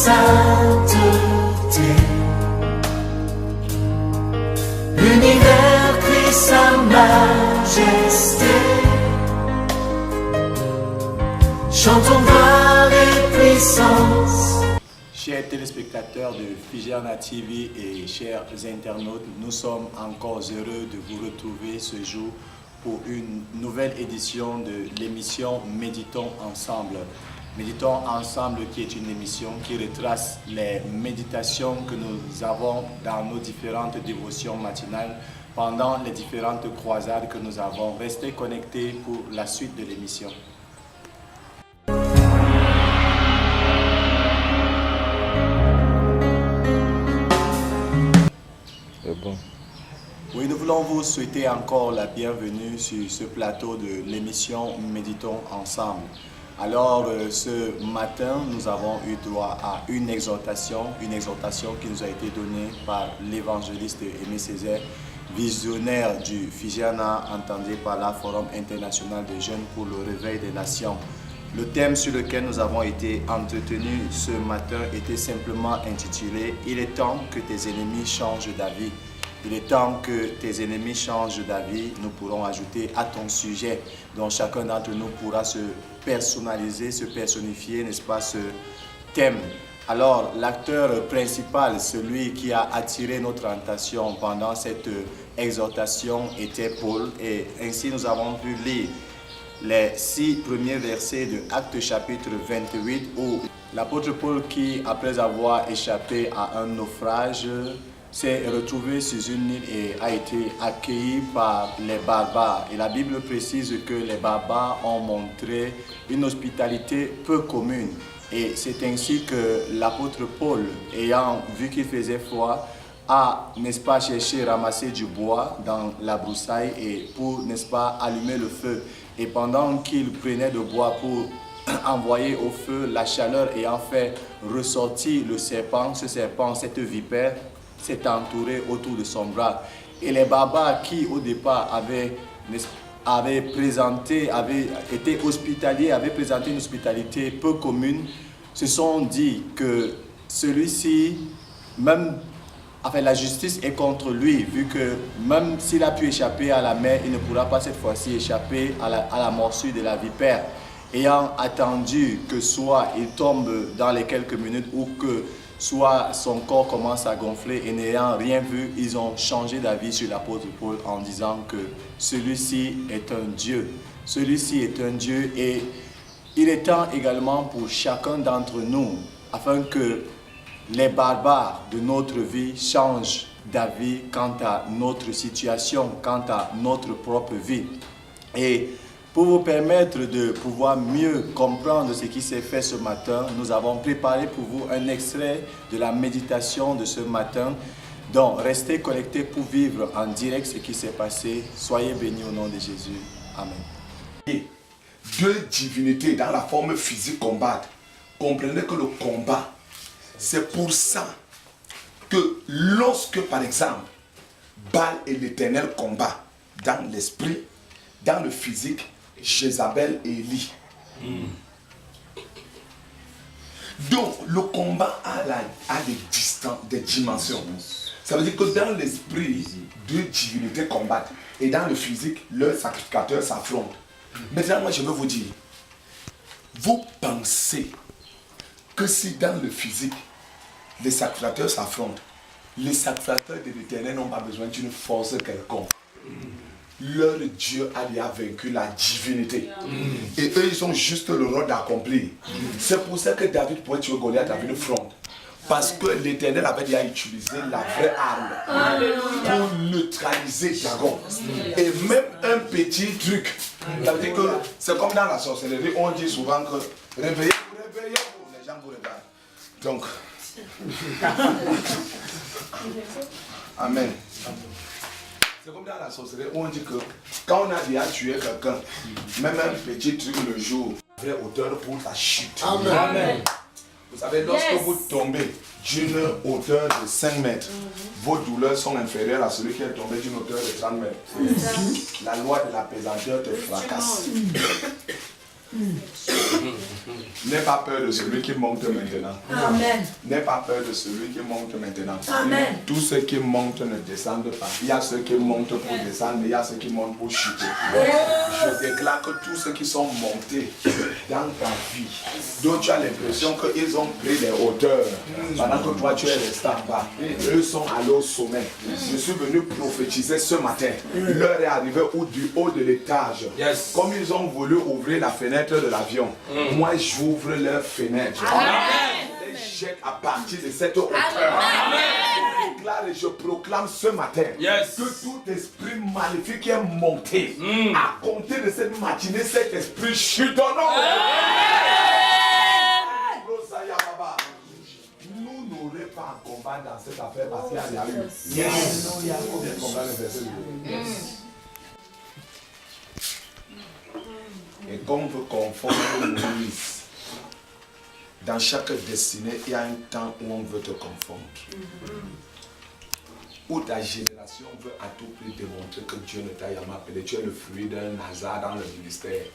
sainteté. L'univers crie sa majesté. Chantons gloire et puissance. Chers téléspectateurs de Fijiana TV et chers internautes, nous sommes encore heureux de vous retrouver ce jour pour une nouvelle édition de l'émission Méditons Ensemble. Méditons Ensemble qui est une émission qui retrace les méditations que nous avons dans nos différentes dévotions matinales pendant les différentes croisades que nous avons. Restez connectés pour la suite de l'émission. Bon. Oui, nous voulons vous souhaiter encore la bienvenue sur ce plateau de l'émission Méditons Ensemble. Alors, ce matin, nous avons eu droit à une exhortation qui nous a été donnée par l'évangéliste Aimé Césaire, visionnaire du Fijiana, entendu par la Forum international des jeunes pour le réveil des nations. Le thème sur lequel nous avons été entretenus ce matin était simplement intitulé « Il est temps que tes ennemis changent d'avis ». Il est temps que tes ennemis changent d'avis. Nous pourrons ajouter à ton sujet, dont chacun d'entre nous pourra se personnaliser, se personnifier, n'est-ce pas, ce thème. Alors, l'acteur principal, celui qui a attiré notre attention pendant cette exhortation était Paul. Et ainsi, nous avons pu lire les 6 premiers versets de Actes chapitre 28 où l'apôtre Paul qui, après avoir échappé à un naufrage, s'est retrouvé sur une île et a été accueilli par les barbares. Et la Bible précise que les barbares ont montré une hospitalité peu commune. Et c'est ainsi que l'apôtre Paul, ayant vu qu'il faisait froid, a, n'est-ce pas, cherché à ramasser du bois dans la broussaille et pour, n'est-ce pas, allumer le feu. Et pendant qu'il prenait le bois pour envoyer au feu, la chaleur ayant fait ressortir le serpent, ce serpent, cette vipère, s'est entouré autour de son bras. Et les barbares qui au départ avaient été hospitaliers, avaient présenté une hospitalité peu commune, se sont dit que celui-ci, même, enfin la justice est contre lui, vu que même s'il a pu échapper à la mer, il ne pourra pas cette fois-ci échapper à la morsure de la vipère. Ayant attendu que soit il tombe dans les quelques minutes ou que soit son corps commence à gonfler et n'ayant rien vu, ils ont changé d'avis sur l'apôtre Paul en disant que celui-ci est un Dieu. Celui-ci est un Dieu et il est temps également pour chacun d'entre nous, afin que les barbares de notre vie changent d'avis quant à notre situation, quant à notre propre vie. Et pour vous permettre de pouvoir mieux comprendre ce qui s'est fait ce matin, nous avons préparé pour vous un extrait de la méditation de ce matin. Donc, restez connectés pour vivre en direct ce qui s'est passé. Soyez bénis au nom de Jésus. Amen. Deux divinités dans la forme physique combattent. Comprenez que le combat, c'est pour ça que lorsque, par exemple, Baal et l'Éternel combattent dans l'esprit, dans le physique, Jézabel et Élie. Donc, le combat a des dimensions. Ça veut dire que dans l'esprit, deux divinités combattent. Et dans le physique, leurs sacrificateurs s'affrontent. Maintenant, moi, je veux vous dire, vous pensez que si dans le physique, les sacrificateurs s'affrontent, les sacrificateurs de l'Éternel n'ont pas besoin d'une force quelconque. Leur Dieu a déjà vaincu la divinité. Et eux, ils ont juste le rôle d'accomplir. C'est pour ça que David pouvait tuer Goliath avec une fronde. Parce que l'Éternel avait déjà utilisé la vraie arme pour neutraliser Dagon. Et même un petit truc. Ça veut dire que c'est comme dans la sorcellerie, on dit souvent que réveillez-vous, les gens vous regardent. Donc, Amen. C'est comme dans la sorcellerie où on dit que quand on a déjà tué quelqu'un, même un petit truc le jour, vraie hauteur pour la chute. Amen. Vous savez, lorsque vous tombez d'une hauteur de 5 mètres, vos douleurs sont inférieures à celui qui est tombé d'une hauteur de 30 mètres. La loi de la pesanteur te fracasse. N'aie pas peur de celui qui monte maintenant. Amen. N'aie pas peur de celui qui monte maintenant. Amen. Tous ceux qui montent ne descendent pas. Il y a ceux qui montent pour descendre, il y a ceux qui montent pour chuter. Je déclare que tous ceux qui sont montés dans ta vie, dont tu as l'impression qu'ils ont pris les hauteurs, pendant que toi tu es resté en bas, eux sont allés au sommet. Je suis venu prophétiser ce matin. L'heure est arrivée où du haut de l'étage, comme ils ont voulu ouvrir la fenêtre de l'avion, moi j'ouvre leur fenêtre. Je les jette à partir de cette hauteur. Je déclare et je proclame ce matin que tout esprit maléfique qui est monté à compter de cette matinée, cet esprit chute au nom. Nous n'aurons pas un combat dans cette affaire parce qu'il y a eu. Et comme on veut confondre Moïse, dans chaque destinée, il y a un temps où on veut te confondre. Où ta génération veut à tout prix démontrer que Dieu ne t'a jamais appelé. Tu es le fruit d'un hasard dans le ministère.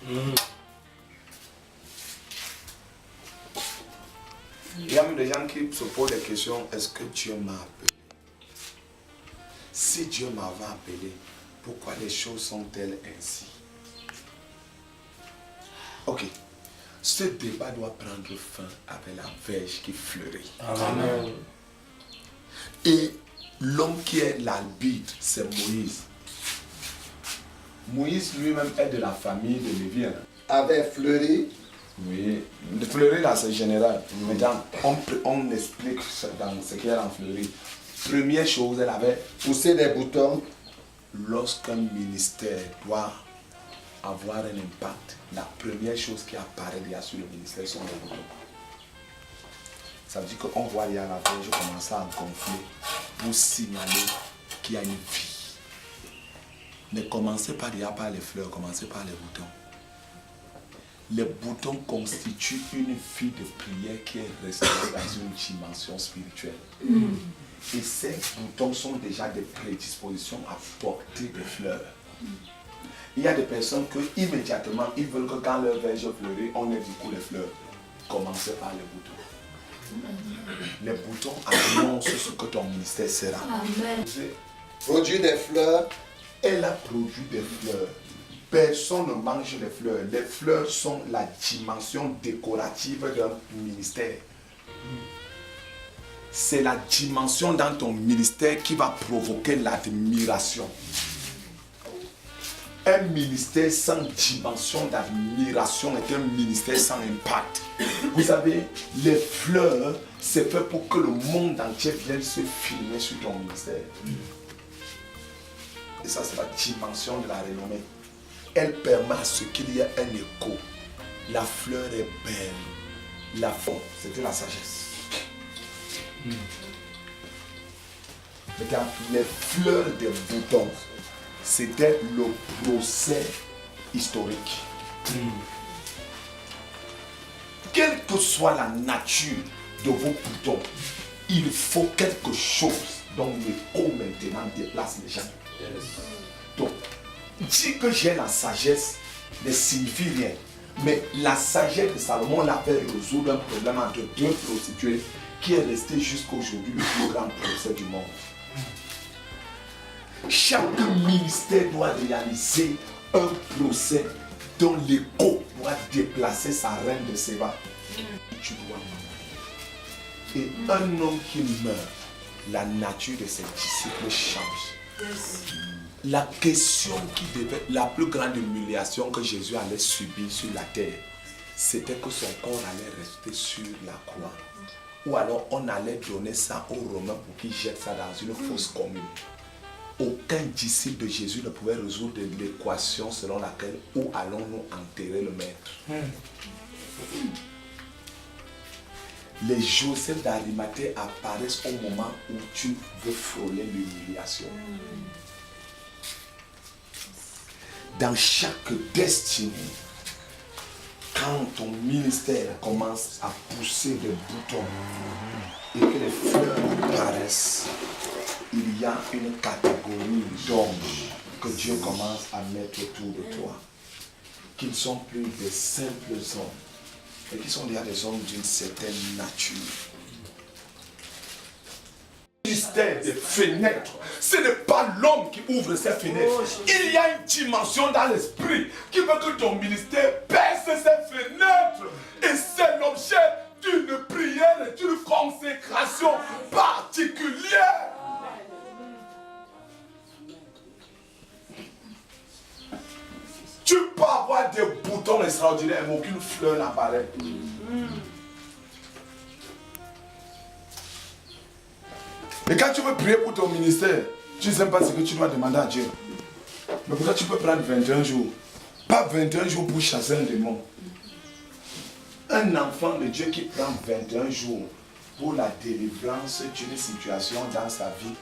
Il y a même des gens qui se posent des questions. Est-ce que Dieu m'a appelé? Si Dieu m'avait appelé, pourquoi les choses sont-elles ainsi? Ok. Ce débat doit prendre fin avec la verge qui fleurit. Amen. Et l'homme qui est l'arbitre, c'est Moïse. Moïse lui-même est de la famille de Lévi. Avec fleuri. Oui, le fleuri là c'est général. Maintenant, on explique dans ce qu'il y a dans fleuri. Première chose, elle avait Pousser des boutons. lorsqu'un ministère doit avoir un impact, la première chose qui apparaît déjà sur le ministère sont les boutons. Ça veut dire qu'on voit il y a la verge commencer à gonfler pour signaler qu'il y a une vie. Ne commencez pas déjà par les fleurs, commencez par les boutons. Les boutons constituent une vie de prière qui est restée dans une dimension spirituelle. Et ces boutons sont déjà des prédispositions à porter des fleurs. Il y a des personnes qui immédiatement, ils veulent que quand leur verge fleurit, on ait du coup les fleurs. Commencez par les boutons. Les boutons annoncent ce que ton ministère sera. Amen. Produire des fleurs. Elle a produit des fleurs. Personne ne mange les fleurs. Les fleurs sont la dimension décorative d'un ministère. C'est la dimension dans ton ministère qui va provoquer l'admiration. Un ministère sans dimension d'admiration est un ministère sans impact. Vous savez, les fleurs, c'est fait pour que le monde entier vienne se filmer sur ton ministère. Et ça, c'est la dimension de la renommée. Elle permet à ce qu'il y ait un écho. La fleur est belle. La forme, c'était la sagesse. Regarde, les fleurs des boutons, c'était le procès historique. Quelle que soit la nature de vos boutons, il faut quelque chose dont l'écho maintenant déplace les gens. Donc, dire que j'ai la sagesse ne signifie rien. Mais la sagesse de Salomon l'a fait résoudre un problème entre deux prostituées qui est resté jusqu'à aujourd'hui le plus grand procès du monde. Chaque ministère doit réaliser un procès dont l'écho doit déplacer sa reine de Séba. Tu dois mourir. Et un homme qui meurt, la nature de ses disciples change. La question qui devait, la plus grande humiliation que Jésus allait subir sur la terre, c'était que son corps allait rester sur la croix. Ou alors on allait donner ça aux Romains pour qu'ils jettent ça dans une fosse commune. Aucun disciple de Jésus ne pouvait résoudre l'équation selon laquelle où allons-nous enterrer le maître. Les Joseph d'Arimathée apparaissent au moment où tu veux frôler l'humiliation. Dans chaque destinée, quand ton ministère commence à pousser des boutons et que les fleurs apparaissent, il y a une catégorie d'hommes que Dieu commence à mettre autour de toi. qui ne sont plus des simples hommes, mais qui sont déjà des hommes d'une certaine nature. Ministère des fenêtres, ce n'est pas l'homme qui ouvre ses fenêtres. Il y a une dimension dans l'esprit qui veut que ton ministère perce ses fenêtres. Et c'est l'objet d'une prière et d'une consécration particulière. Tu peux avoir des boutons extraordinaires, mais aucune fleur n'apparaît. Et quand tu veux prier pour ton ministère, tu ne sais pas ce que tu dois demander à Dieu. Mais pourquoi tu peux prendre 21 jours? Pas 21 jours pour chasser un démon. Un enfant de Dieu qui prend 21 jours pour la délivrance d'une situation dans sa vie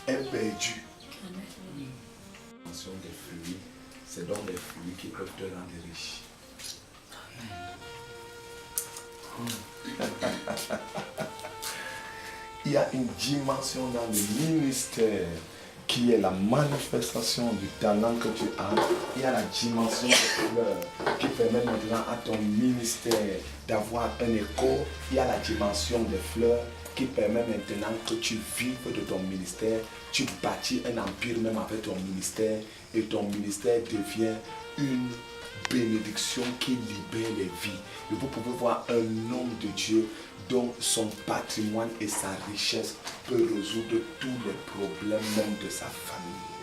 est perdu. Des fruits, c'est donc les fruits qui peuvent te rendre riche. Il y a une dimension dans le ministère qui est la manifestation du talent que tu as. Il y a la dimension des fleurs qui permet maintenant à ton ministère d'avoir un écho. Il y a la dimension des fleurs qui permet maintenant que tu vives de ton ministère. Tu bâtis un empire même avec ton ministère et ton ministère devient une bénédiction qui libère les vies. Et vous pouvez voir un homme de Dieu dont son patrimoine et sa richesse peut résoudre tous les problèmes même de sa famille.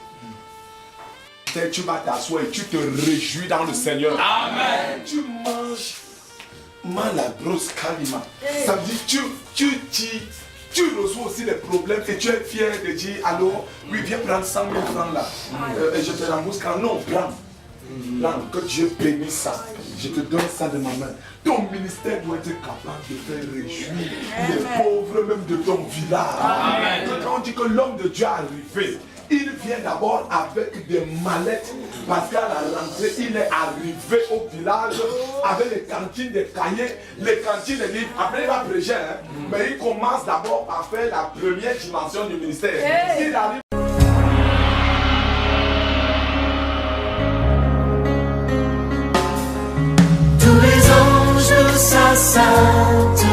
Tu vas t'asseoir et tu te réjouis dans le Seigneur. Amen. Tu manges malabros kalima. Ça veut dire tu reçois aussi les problèmes et tu es fier de dire allô, oui, viens prendre 100 000 francs là. Et je te rembourse quand non, prends. Que Dieu bénisse ça. Je te donne ça de ma main. Ton ministère doit être capable de faire réjouir les pauvres même de ton village. Amen. Quand on dit que l'homme de Dieu est arrivé, il vient d'abord avec des mallettes parce qu'à la rentrée, il est arrivé au village avec les cantines, des cahiers, les cantines, des livres. Après, il va prêcher, mais il commence d'abord par faire la première dimension du ministère. Il arrive. Tous les anges de sa sainteté